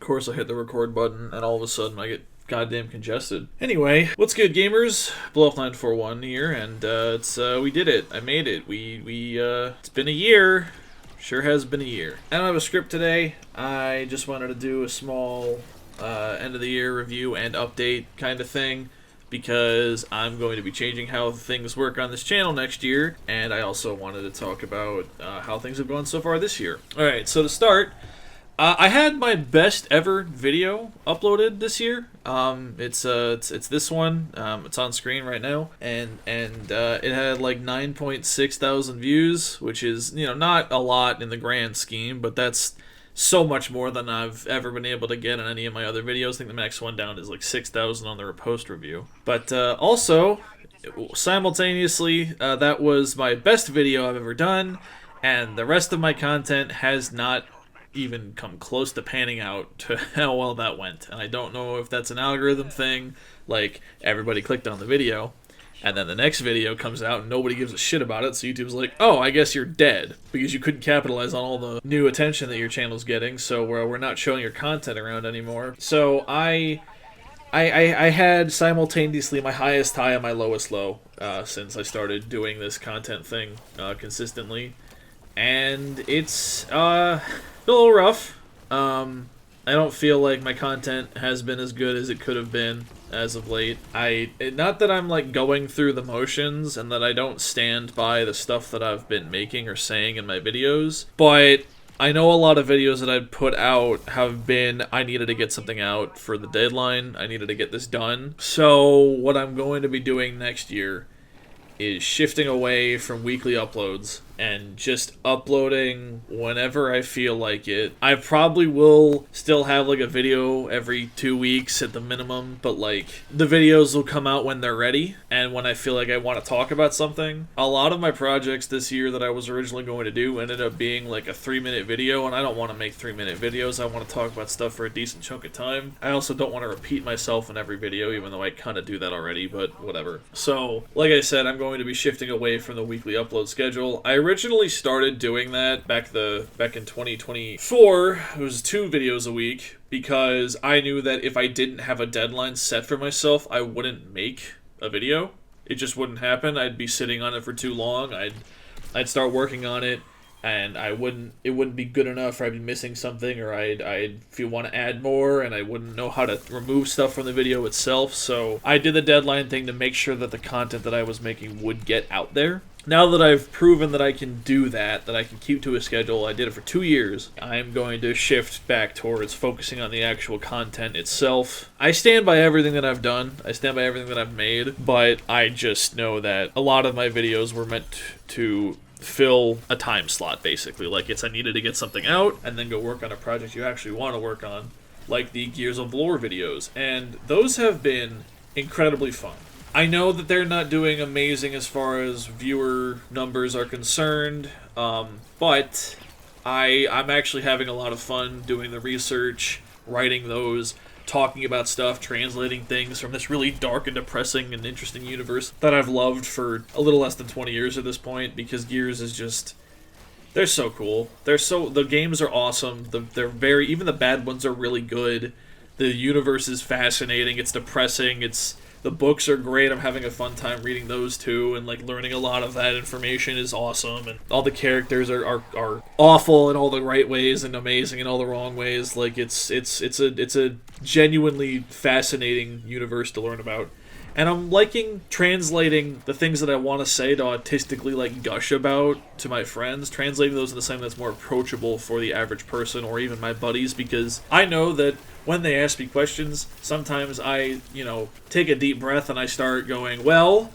course I hit the record button, and all of a sudden I get goddamn congested. Anyway, what's good, gamers? Blowup941 here, and we did it. I made it. It's been a year. Sure has been a year. I don't have a script today. I just wanted to do a small end of the year review and update kind of thing, because I'm going to be changing how things work on this channel next year, and I also wanted to talk about how things have gone so far this year. Alright, so to start, I had my best ever video uploaded this year. It's this one. It's on screen right now, and it had like 9.6 thousand views, which is, you know, not a lot in the grand scheme, but that's so much more than I've ever been able to get on any of my other videos. I think the max one down is like 6,000 on the repost review. But also, simultaneously, that was my best video I've ever done, and the rest of my content has not even come close to panning out to how well that went. And I don't know if that's an algorithm thing, like everybody clicked on the video, and then the next video comes out and nobody gives a shit about it, so YouTube's like, oh, I guess you're dead, because you couldn't capitalize on all the new attention that your channel's getting, so we're not showing your content around anymore. So I had simultaneously my highest high and my lowest low since I started doing this content thing consistently, and it's a little rough. I don't feel like my content has been as good as it could have been as of late. Not that I'm like going through the motions and that I don't stand by the stuff that I've been making or saying in my videos, but I know a lot of videos that I'd put out have been, I needed to get something out for the deadline, I needed to get this done. So what I'm going to be doing next year is shifting away from weekly uploads and just uploading whenever I feel like it. I probably will still have like a video every 2 weeks at the minimum, but like the videos will come out when they're ready and when I feel like I want to talk about something. A lot of my projects this year that I was originally going to do ended up being like a 3-minute video, and I don't want to make 3-minute videos. I want to talk about stuff for a decent chunk of time. I also don't want to repeat myself in every video, even though I kind of do that already, but whatever. So, like I said, I'm going to be shifting away from the weekly upload schedule. I originally started doing that back in 2024. It was 2 videos a week, because I knew that if I didn't have a deadline set for myself, I wouldn't make a video. It just wouldn't happen. I'd be sitting on it for too long. I'd start working on it, and it wouldn't be good enough, or I'd be missing something, or I'd feel want to add more, and I wouldn't know how to remove stuff from the video itself. So I did the deadline thing to make sure that the content that I was making would get out there. Now that I've proven that I can do that I can keep to a schedule, I did it for 2 years, I'm going to shift back towards focusing on the actual content itself. I stand by everything that I've done, I stand by everything that I've made, but I just know that a lot of my videos were meant to fill a time slot, basically. Like, I needed to get something out, and then go work on a project you actually want to work on, like the Gears of Lore videos, and those have been incredibly fun. I know that they're not doing amazing as far as viewer numbers are concerned, but I'm actually having a lot of fun doing the research, writing those, talking about stuff, translating things from this really dark and depressing and interesting universe that I've loved for a little less than 20 years at this point, because Gears is just, they're so cool. The games are awesome. Even the bad ones are really good. The universe is fascinating. It's depressing. The books are great. I'm having a fun time reading those too, and like learning a lot of that information is awesome, and all the characters are awful in all the right ways and amazing in all the wrong ways. Like it's a genuinely fascinating universe to learn about. And I'm liking translating the things that I want to say to autistically like gush about to my friends, translating those into something that's more approachable for the average person or even my buddies, because I know that when they ask me questions, sometimes I, take a deep breath and I start going, well,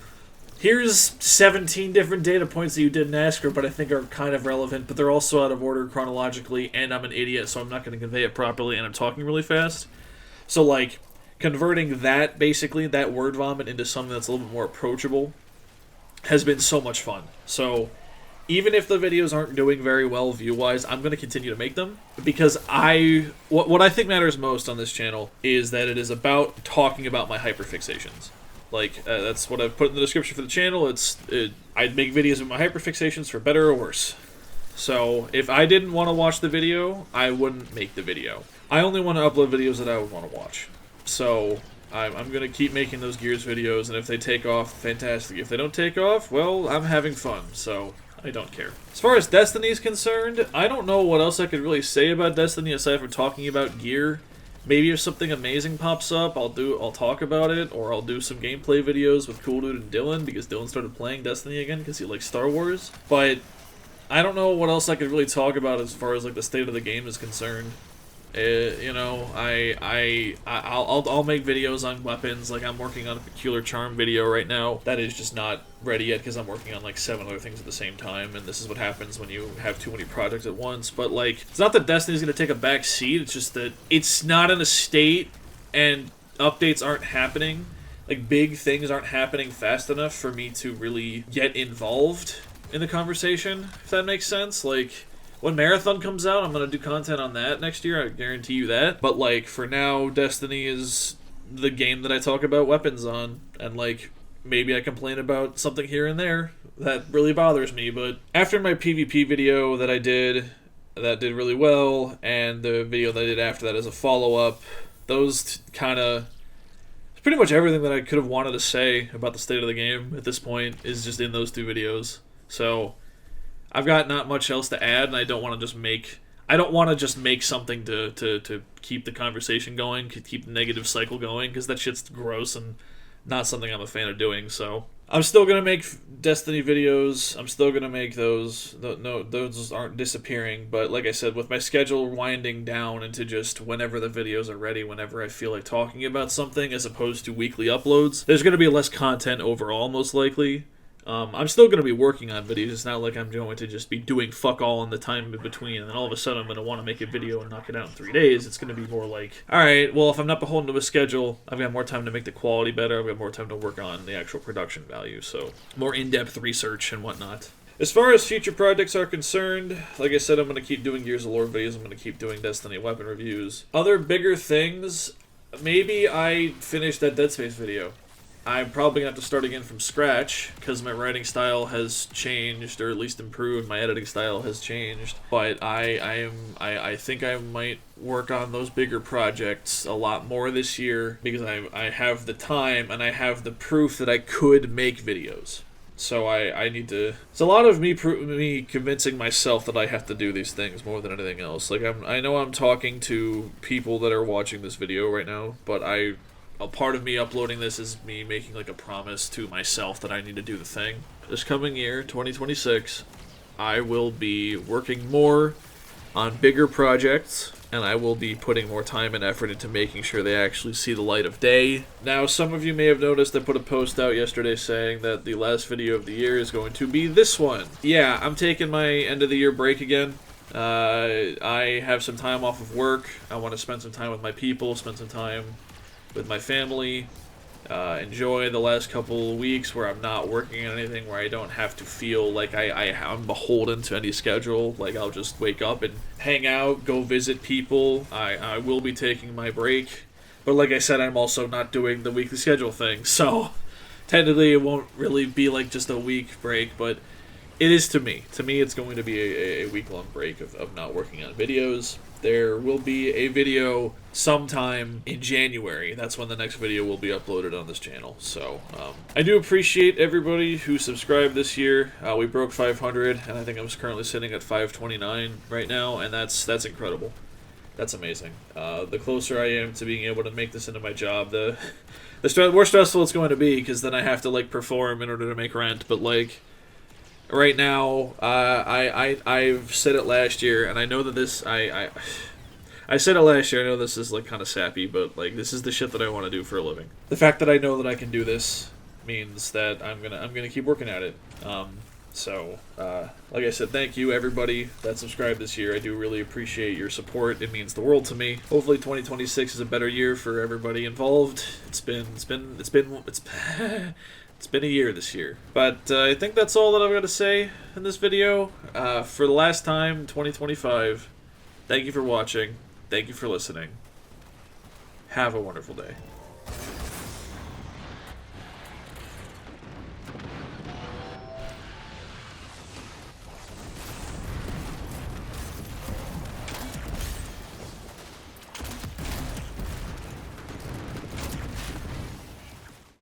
here's 17 different data points that you didn't ask for, but I think are kind of relevant, but they're also out of order chronologically, and I'm an idiot, so I'm not going to convey it properly, and I'm talking really fast. So, like, converting that, basically, that word vomit into something that's a little bit more approachable has been so much fun. So, even if the videos aren't doing very well view-wise, I'm going to continue to make them, because what I think matters most on this channel is that it is about talking about my hyperfixations. Like, that's what I've put in the description for the channel. I'd make videos of my hyperfixations for better or worse. So, if I didn't want to watch the video, I wouldn't make the video. I only want to upload videos that I would want to watch. So I'm going to keep making those Gears videos, and if they take off, fantastic. If they don't take off, well, I'm having fun, so I don't care. As far as Destiny is concerned, I don't know what else I could really say about Destiny aside from talking about gear. Maybe if something amazing pops up, I'll talk about it, or I'll do some gameplay videos with Cool Dude and Dylan, because Dylan started playing Destiny again because he likes Star Wars. But I don't know what else I could really talk about as far as like the state of the game is concerned. You know, I'll make videos on weapons. Like, I'm working on a Peculiar Charm video right now. That is just not ready yet because I'm working on like 7 other things at the same time, and this is what happens when you have too many projects at once. But like, it's not that Destiny's gonna take a back seat. It's just that it's not in a state, and updates aren't happening. Like, big things aren't happening fast enough for me to really get involved in the conversation, if that makes sense. Like, when Marathon comes out, I'm going to do content on that next year, I guarantee you that. But, like, for now, Destiny is the game that I talk about weapons on. And, like, maybe I complain about something here and there that really bothers me. But after my PvP video that I did, that did really well, and the video that I did after that as a follow-up, those kind of... pretty much everything that I could have wanted to say about the state of the game at this point is just in those 2 videos. So I've got not much else to add, and I don't want to just make something to keep the conversation going, to keep the negative cycle going, because that shit's gross and not something I'm a fan of doing. So I'm still gonna make Destiny videos. I'm still gonna make those. No, those aren't disappearing. But like I said, with my schedule winding down into just whenever the videos are ready, whenever I feel like talking about something, as opposed to weekly uploads, there's gonna be less content overall, most likely. I'm still going to be working on videos. It's not like I'm going to just be doing fuck all in the time in between, and then all of a sudden I'm going to want to make a video and knock it out in 3 days. It's going to be more like, alright, well, if I'm not beholden to a schedule, I've got more time to make the quality better, I've got more time to work on the actual production value, so more in-depth research and whatnot. As far as future projects are concerned, like I said, I'm going to keep doing Gears of Lore videos, I'm going to keep doing Destiny weapon reviews. Other bigger things, maybe I finished that Dead Space video. I'm probably going to have to start again from scratch, because my writing style has changed, or at least improved. My editing style has changed. But I think I might work on those bigger projects a lot more this year, because I have the time, and I have the proof that I could make videos. So I need to... It's a lot of me convincing myself that I have to do these things more than anything else. Like, I know I'm talking to people that are watching this video right now, but a part of me uploading this is me making like a promise to myself that I need to do the thing. This coming year, 2026, I will be working more on bigger projects, and I will be putting more time and effort into making sure they actually see the light of day. Now, some of you may have noticed I put a post out yesterday saying that the last video of the year is going to be this one. Yeah, I'm taking my end of the year break again. I have some time off of work. I want to spend some time with my people, spend some time with my family, enjoy the last couple of weeks where I'm not working on anything, where I don't have to feel like I'm beholden to any schedule. Like, I'll just wake up and hang out, go visit people. I will be taking my break, but like I said, I'm also not doing the weekly schedule thing, so technically it won't really be like just a week break, but it is to me. To me, it's going to be a week-long break of not working on videos. There will be a video sometime in January. That's when the next video will be uploaded on this channel. So, I do appreciate everybody who subscribed this year. We broke 500, and I think I'm currently sitting at 529 right now, and that's incredible. That's amazing. The closer I am to being able to make this into my job, the more stressful it's going to be, because then I have to, like, perform in order to make rent. But, like, right now, I've said it last year, and I know that this, I said it last year, I know this is, like, kind of sappy, but, like, this is the shit that I want to do for a living. The fact that I know that I can do this means that I'm gonna keep working at it. So, like I said, thank you, everybody that subscribed this year. I do really appreciate your support. It means the world to me. Hopefully 2026 is a better year for everybody involved. It's been a year this year. But I think that's all that I've got to say in this video. For the last time, 2025, thank you for watching. Thank you for listening. Have a wonderful day.